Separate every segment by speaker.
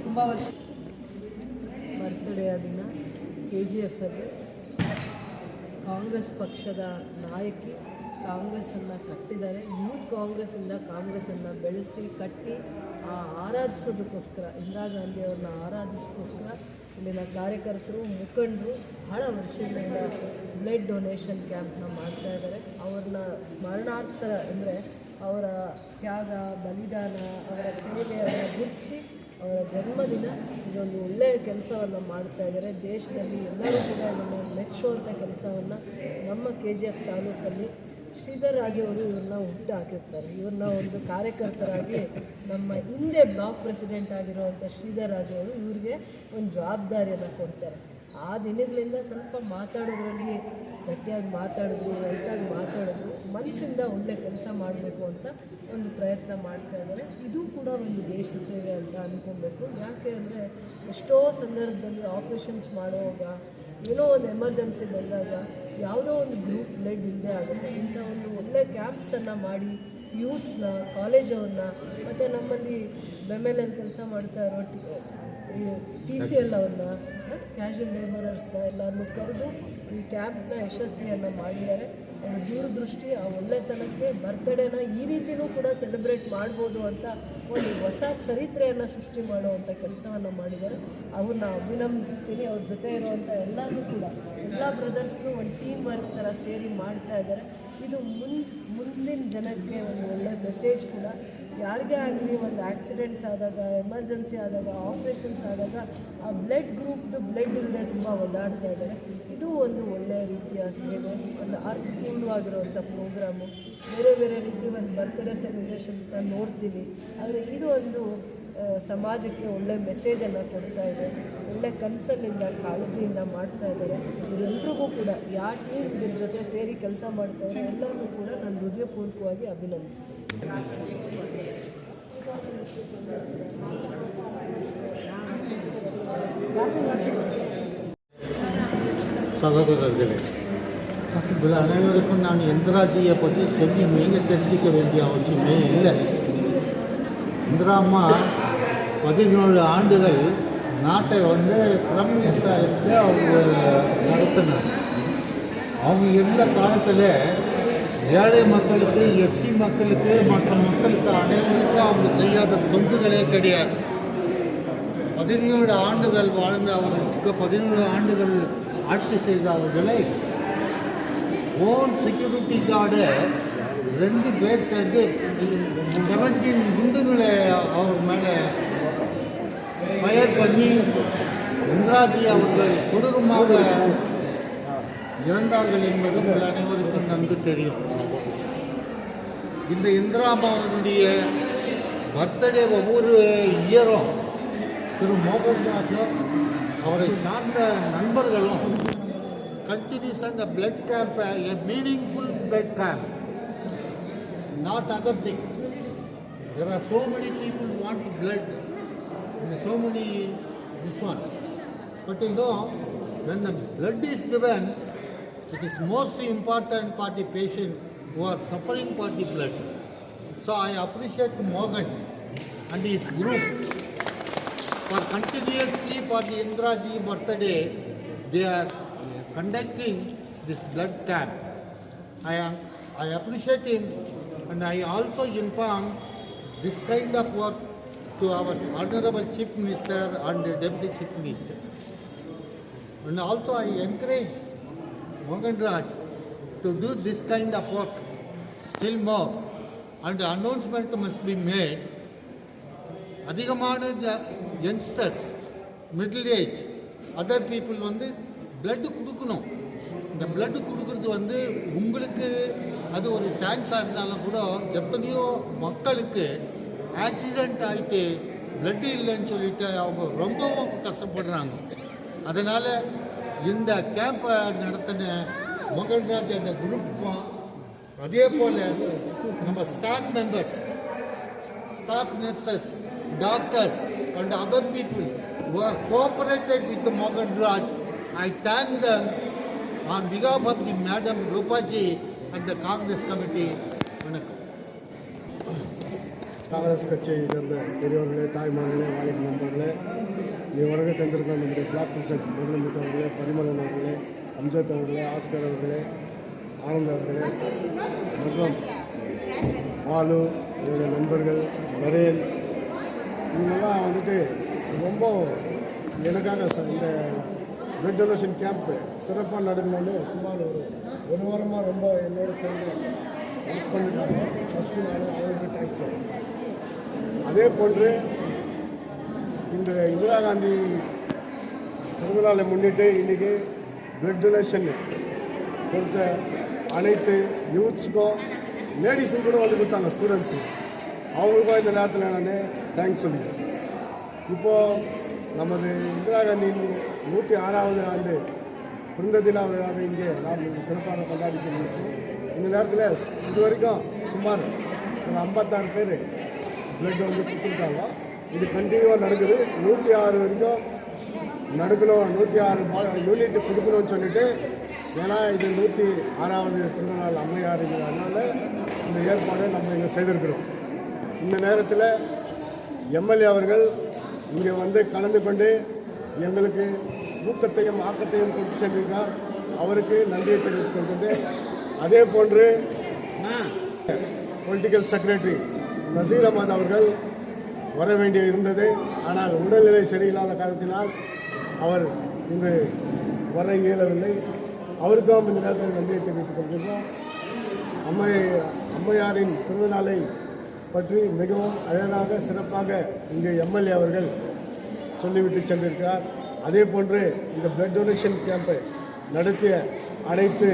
Speaker 1: ತುಂಬ ವರ್ಷ ಬರ್ತ್ಡೇ ದಿನ KGF ಅಲ್ಲಿ ಕಾಂಗ್ರೆಸ್ ಪಕ್ಷದ ನಾಯಕಿ ಕಾಂಗ್ರೆಸ್ಸನ್ನು ಕಟ್ಟಿದ್ದಾರೆ. ಯೂತ್ ಕಾಂಗ್ರೆಸ್ಸನ್ನು ಬೆಳೆಸಿ ಕಟ್ಟಿ ಆರಾಧಿಸೋದಕ್ಕೋಸ್ಕರ ಇಂದಿರಾ ಗಾಂಧಿ ಅವ್ರನ್ನ ಆರಾಧಿಸೋಕ್ಕೋಸ್ಕರ ಇಲ್ಲಿನ ಕಾರ್ಯಕರ್ತರು ಮುಖಂಡರು ಬಹಳ ವರ್ಷಗಳಿಂದ ಬ್ಲಡ್ ಡೊನೇಷನ್ ಕ್ಯಾಂಪ್ನ ಮಾಡ್ತಾಯಿದ್ದಾರೆ. ಅವ್ರನ್ನ ಸ್ಮರಣಾರ್ಥ ಅಂದರೆ ಅವರ ತ್ಯಾಗ ಬಲಿದಾನ ಅವರ ಸೇವೆಯನ್ನು ಗುರುತಿಸಿ ಅವರ ಜನ್ಮದಿನ ಇದೊಂದು ಒಳ್ಳೆಯ ಕೆಲಸವನ್ನು ಮಾಡ್ತಾ ಇದ್ದಾರೆ. ದೇಶದಲ್ಲಿ ಎಲ್ಲರೂ ಕೂಡ ಇದನ್ನು ಮೆಚ್ಚುವಂಥ ಕೆಲಸವನ್ನು ನಮ್ಮ KGF ತಾಲೂಕಲ್ಲಿ ಶ್ರೀಧರ್ ರಾಜು ಅವರು ಇವ್ರನ್ನ ಹುಟ್ಟು ಹಾಕಿರ್ತಾರೆ. ಇವ್ರನ್ನ ಒಂದು ಕಾರ್ಯಕರ್ತರಾಗಿ ನಮ್ಮ ಹಿಂದೆ ಬ್ಲಾಕ್ ಪ್ರೆಸಿಡೆಂಟ್ ಆಗಿರುವಂಥ ಶ್ರೀಧರ್ ರಾಜು ಅವರು ಇವ್ರಿಗೆ ಒಂದು ಜವಾಬ್ದಾರಿಯನ್ನು ಕೊಡ್ತಾರೆ. ಆ ದಿನಗಳಿಂದ ಸ್ವಲ್ಪ ಮಾತಾಡೋದ್ರಲ್ಲಿ ಗಟ್ಟಿಯಾಗಿ ಮಾತಾಡಿದ್ರು, ರೈತಾಗಿ ಮಾತಾಡಿದ್ರು, ಮನಸ್ಸಿಂದ ಒಳ್ಳೆ ಕೆಲಸ ಮಾಡಬೇಕು ಅಂತ ಒಂದು ಪ್ರಯತ್ನ ಮಾಡ್ತಾ ಇದ್ದಾರೆ. ಇದು ಕೂಡ ಒಂದು ದೇಶ ಸೇವೆ ಅಂತ ಅಂದ್ಕೊಬೇಕು. ಯಾಕೆ ಅಂದರೆ ಎಷ್ಟೋ ಸಂದರ್ಭದಲ್ಲಿ ಆಪ್ರೇಷನ್ಸ್ ಮಾಡುವಾಗ ಏನೋ ಒಂದು ಎಮರ್ಜೆನ್ಸಿ ಬಂದಾಗ ಯಾವುದೋ ಒಂದು ಗ್ರೂಪ್ ಬ್ಲಡ್ ಇಲ್ಲದೆ ಆಗುತ್ತೆ. ಇಂಥ ಒಂದು ಒಳ್ಳೆ ಕ್ಯಾಂಪ್ಸನ್ನು ಮಾಡಿ ಯೂತ್ಸ್ನ ಕಾಲೇಜವ್ರನ್ನ ಮತ್ತು ನಮ್ಮಲ್ಲಿ ಬೆಮೆಲಲ್ಲಿ ಕೆಲಸ ಮಾಡ್ತಾ ಇರೋ TCL ಅವ್ರನ್ನ ಕ್ಯಾಶುವಲ್ ಲೇಬರರ್ಸ್ನ ಎಲ್ಲರನ್ನೂ ಕರೆದು ಈ ಕ್ಯಾಂಪ್ನ ಯಶಸ್ವಿಯನ್ನು ಮಾಡಿದ್ದಾರೆ. ಅವ್ರ ದೂರದೃಷ್ಟಿ ಆ ಒಳ್ಳೆತನಕ್ಕೆ ಬರ್ತ್ಡೇನ ಈ ರೀತಿಯೂ ಕೂಡ ಸೆಲೆಬ್ರೇಟ್ ಮಾಡ್ಬೋದು ಅಂತ ಒಂದು ಹೊಸ ಚರಿತ್ರೆಯನ್ನು ಸೃಷ್ಟಿ ಮಾಡುವಂಥ ಕೆಲಸವನ್ನು ಮಾಡಿದ್ದಾರೆ. ಅವ್ರನ್ನ ಅಭಿನಂದಿಸ್ತೀನಿ. ಅವ್ರ ಜೊತೆ ಇರುವಂಥ ಎಲ್ಲರೂ ಕೂಡ ಎಲ್ಲ ಬ್ರದರ್ಸ್ಗೂ ಒಂದು ಟೀಮ್ ವರ್ಕ್ ಥರ ಸೇರಿ ಮಾಡ್ತಾ ಇದ್ದಾರೆ. ಇದು ಮುಂದಿನ ಜನಕ್ಕೆ ಒಂದು ಒಳ್ಳೆಯ ಮೆಸೇಜ್ ಕೂಡ. ಯಾರಿಗೇ ಆಗಲಿ ಒಂದು ಆಕ್ಸಿಡೆಂಟ್ಸ್ ಆದಾಗ, ಎಮರ್ಜೆನ್ಸಿ ಆದಾಗ, ಆಪ್ರೇಷನ್ಸ್ ಆದಾಗ ಆ ಬ್ಲಡ್ ಗ್ರೂಪ್ದು ಬ್ಲಡ್ ಇಲ್ಲದೆ ತುಂಬ ಓಡಾಡ್ತಾ ಇದ್ದಾರೆ. ಇದು ಒಂದು ಒಳ್ಳೆಯ ರೀತಿಯ ಸೇವೆ, ಒಂದು ಅರ್ಥಪೂರ್ಣವಾಗಿರುವಂಥ ಪ್ರೋಗ್ರಾಮು. ಬೇರೆ ರೀತಿ ಒಂದು ಬರ್ತ್ಡೇ ಸೆಲೆಬ್ರೇಷನ್ಸ್ನ ನೋಡ್ತೀವಿ, ಆದರೆ ಇದು ಒಂದು ಸಮಾಜಕ್ಕೆ ಒಳ್ಳೆಯ ಮೆಸೇಜನ್ನು ಕೊಡ್ತಾ ಇದೆ. ಒಳ್ಳೆ ಕನಸಲ್ಲಿಂದ ಕಾಳಜಿಯಿಂದ ಮಾಡ್ತಾ ಇದ್ದಾರೆ. ಇವರೆಲ್ಲರಿಗೂ ಕೂಡ ಯಾವ ಟೀಮ್ ಇದ್ರ ಜೊತೆ ಸೇರಿ ಕೆಲಸ ಮಾಡ್ತಾ ಇದ್ದಾರೆ ಎಲ್ಲರಿಗೂ ಕೂಡ ನಾನು ಹೃದಯಪೂರ್ವಕವಾಗಿ ಅಭಿನಂದಿಸ್ತೀನಿ.
Speaker 2: சகோதரர்களே, இதில் அனைவருக்கும் நான் இந்திராஜியை பற்றி சொல்லி நீங்கள் தெரிஞ்சிக்க வேண்டிய அவசியமே இல்லை. இந்திரா அம்மா 17 ஆண்டுகள் நாட்டை பிரைம் மினிஸ்டராக இருந்து அவங்க நடத்தினார். அவங்க இருந்த காலத்தில் ஏழை மக்களுக்கு, SC மக்களுக்கு, மற்ற மக்களுக்கு அனைவருக்கும் அவங்க செய்யாத தொண்டுகளே கிடையாது. 17 ஆண்டுகள் வாழ்ந்த அவர்களுக்கு 17 ஆண்டுகள் ஆட்சி செய்த அவர்களை ஓன் செக்யூரிட்டி கார்டு 2 பேர் சேர்ந்து 17 குண்டுகளை அவர் மேலே ஃபயர் பண்ணி இந்திராஜி அவர்கள் கொடூரமாக இறந்தார்கள் என்பது உங்கள் அனைவருக்கும் நன்கு தெரியும். இந்த இந்திரா அம்மாவுடைய பர்த்டே ஒவ்வொரு இயரும் திரு மோகன்ராஜும் அவரை சார்ந்த நண்பர்களும் continues அந்த blood camp, a meaningful blood camp, not other things. There are so many people who want blood, so many this one, but when the blood is given, it is most important for the patient who are suffering for the blood. So I appreciate Morgan and his group for continuously for the Indraji birthday they are conducting this blood camp. I appreciate him, and I also inform this kind of work to our Honorable Chief Minister and Deputy Chief Minister. And also I encourage Mohan Raj to do this kind of work still more, and the announcement must be made. அதிகமான youngsters, middle age, other people blood கொடுக்கணும். இந்த blood கொடுக்கறது உங்களுக்கு அது ஒரு தேங்க்ஸாக இருந்தாலும் கூட எத்தனையோ மக்களுக்கு ஆக்சிடெண்ட் ஆகிட்டு பிளட் இல்லைன்னு சொல்லிட்டு அவங்க ரொம்பவும் கஷ்டப்படுறாங்க. அதனால் இந்த கேம்பை நடத்தின மோகன்ராஜ் அந்த குரூப்புக்கும் அதே போல் நம்ம staff members, staff nurses, doctors and other people who are cooperated with the Mohan Raj, I thank them on behalf of the Madam Rupaji and the Congress Committee. வணக்கம்.
Speaker 3: காங்கிரஸ் கட்சியை சேர்ந்த பெரியவர்களே, தாய்மார்களே, வாலிப நண்பர்களே, இங்கே வருகை தந்திருக்க நம்முடைய பிளாக் பிரசிடென்ட் முரளிமுத்து அவர்களே, பரிமளன் அவர்களே, அம்ஜத் அவர்களே, ஆஸ்கர் அவர்களே, ஆனந்த் அவர்களே மற்றும் பாலு, என்னுடைய நண்பர்கள் நரேன், இவங்கெல்லாம் வந்துட்டு ரொம்ப எனக்காக இந்த பிளட் டொனேஷன் கேம்ப்பு சிறப்பாக நடக்கணும்னு சுமார் ஒரு வாரமாக ரொம்ப என்னோட சேர்ந்து ஹெல்ப் பண்ணிட்டாங்க. ஃபஸ்ட்டு நான் அவங்களுக்கு தேங்க்ஸ் சொல்கிறேன். அதே போன்று இந்த இந்திரா காந்தி பிறந்தநாளை முன்னிட்டு இன்றைக்கி பிளட் டொனேஷன் கொடுத்த அனைத்து யூத்ஸுக்கும் லேடிஸும் கூட வந்து கொடுத்தாங்க, ஸ்டூடெண்ட்ஸு. அவங்களுக்கும் இந்த நேரத்தில் நான் தேங்க்ஸ் சொல்லிக்கிறேன். இப்போது நமது இந்திரா காந்தியின் 106வது ஆண்டு பிறந்த தின விழாவை இங்கே நாம் சிறப்பாக கொண்டாடிக்கிறோம். இந்த நேரத்தில் இது வரைக்கும் சுமார் ஒரு 56 பேர் பிளட் வந்து கொடுத்துருக்காங்க. இது கண்டினியூவாக நடக்குது. 106 வரைக்கும் நடக்கணும், 106 யூனிட் கொடுக்கணும்னு சொல்லிட்டு, ஏன்னா இது 106வது பிறந்தநாள் அம்மையார் இருக்கிறதுனால இந்த ஏற்பாடை நம்ம இங்கே செய்திருக்கிறோம். இந்த நேரத்தில் எம்எல்ஏ அவர்கள் இங்கே வந்து கலந்து கொண்டு எங்களுக்கு ஊக்கத்தையும் ஆக்கத்தையும் கொண்டு சென்றிருக்கார். அவருக்கு நன்றியை தெரிவித்துக் கொண்டு, அதே போன்று பொலிட்டிக்கல் செக்ரட்டரி நசீர் அஹமத் அவர்கள் வர வேண்டிய இருந்தது. ஆனால் உடல்நிலை சரியில்லாத காரணத்தினால் அவர் இன்று வர இயலவில்லை. அவருக்கும் இந்த நேரத்தில் நன்றியை தெரிவித்துக் கொள்கின்றோம். அம்மையாரின் பிறந்தநாளை பற்றி மிகவும் அழகாக சிறப்பாக இங்கே எம்எல்ஏ அவர்கள் சொல்லிவிட்டு சென்றிருக்கிறார். அதே போன்று இந்த பிளட் டொனேஷன் கேம்பை நடத்திய அனைத்து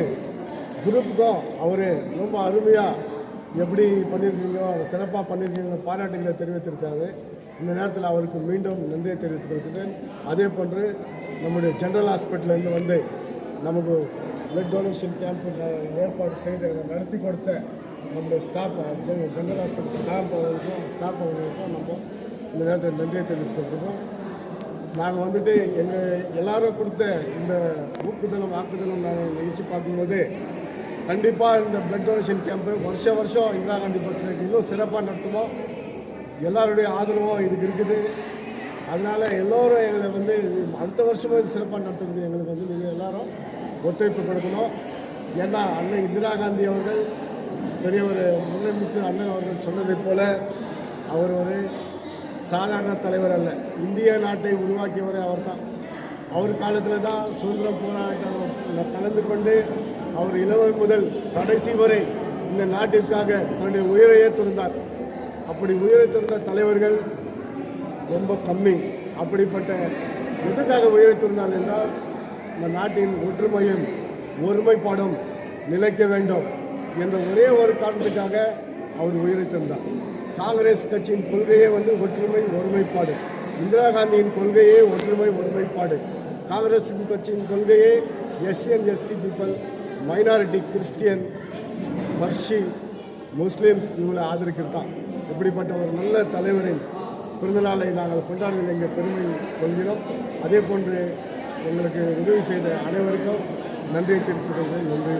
Speaker 3: குரூப்புக்கும் அவர் ரொம்ப அருமையாக எப்படி பண்ணியிருக்கீங்களோ சிறப்பாக பண்ணியிருக்கீங்க பாராட்டுகளை தெரிவித்திருக்காரு. இந்த நேரத்தில் அவருக்கு மீண்டும் நன்றியை தெரிவித்துக் கொள்கிறேன். அதே போன்று நம்முடைய ஜென்ரல் ஹாஸ்பிட்டலேருந்து வந்து நமக்கு பிளட் டொனேஷன் கேம்ப் ஏற்பாடு செய்து நடத்தி கொடுத்த நம்முடைய ஸ்டாஃப், ஜென்ரல் ஹாஸ்பிட்டல் ஸ்டாஃப் அவர்களுக்கும் நம்ம இந்த நேரத்தில் நன்றியை தெரிவித்துக் கொள்கிறோம். நாங்கள் வந்துட்டு எல்லாரும் கொடுத்த இந்த ஊக்குதலும் ஆக்குதலும் நாங்கள் நினச்சி பார்க்கும்போது கண்டிப்பாக இந்த பிளட் டொனேஷன் கேம்ப்பு வருஷம் இந்திரா காந்தி பர்த்டேக்கு இன்னும் சிறப்பாக நடத்துவோம். எல்லாருடைய ஆதரவும் இதுக்கு இருக்குது. அதனால் எல்லோரும் எங்களை வந்து அடுத்த வருஷமும் இது சிறப்பாக நடத்துறது எங்களுக்கு வந்து நீங்கள் எல்லோரும் ஒத்துழைப்பு கொடுக்கணும். ஏன்னா அண்ணன் இந்திரா காந்தி அவர்கள் பெரியவர் முரளிமுத்து அண்ணன் அவர்கள் சொன்னதைப் போல அவர் ஒரு சாதாரண தலைவர் அல்ல. இந்திய நாட்டை உருவாக்கியவரே அவர் தான். அவர் காலத்தில் தான் சுதந்திர போராட்டம் கலந்து கொண்டு அவர் இளமை முதல் கடைசி வரை இந்த நாட்டிற்காக தன்னுடைய உயிரையே துறந்தார். அப்படி உயிரை துறந்த தலைவர்கள் ரொம்ப கம்மி. அப்படிப்பட்ட எதுக்காக உயிரை துறந்தார் என்றால் இந்த நாட்டின் ஒற்றுமையும் ஒருமைப்பாடும் நிலைக்க வேண்டும் என்ற ஒரே ஒரு காரணத்துக்காக அவர் உயிரை துறந்தார். காங்கிரஸ் கட்சியின் கொள்கையே வந்து ஒற்றுமை ஒருமைப்பாடு. இந்திரா காந்தியின் கொள்கையே ஒற்றுமை ஒருமைப்பாடு. காங்கிரஸ் கட்சியின் கொள்கையே SC and ST people, minority, Christian, Parsi, Muslims இவங்களை ஆதரிக்கிறது தான். இப்படிப்பட்ட ஒரு நல்ல தலைவரின் பிறந்தநாளை நாங்கள் கொண்டாடுவதில் எங்கள் பெருமை கொள்கிறோம். அதே போன்று எங்களுக்கு உதவி செய்த அனைவருக்கும் நன்றியை தெரிவித்துக் கொள்கிறேன். நன்றி.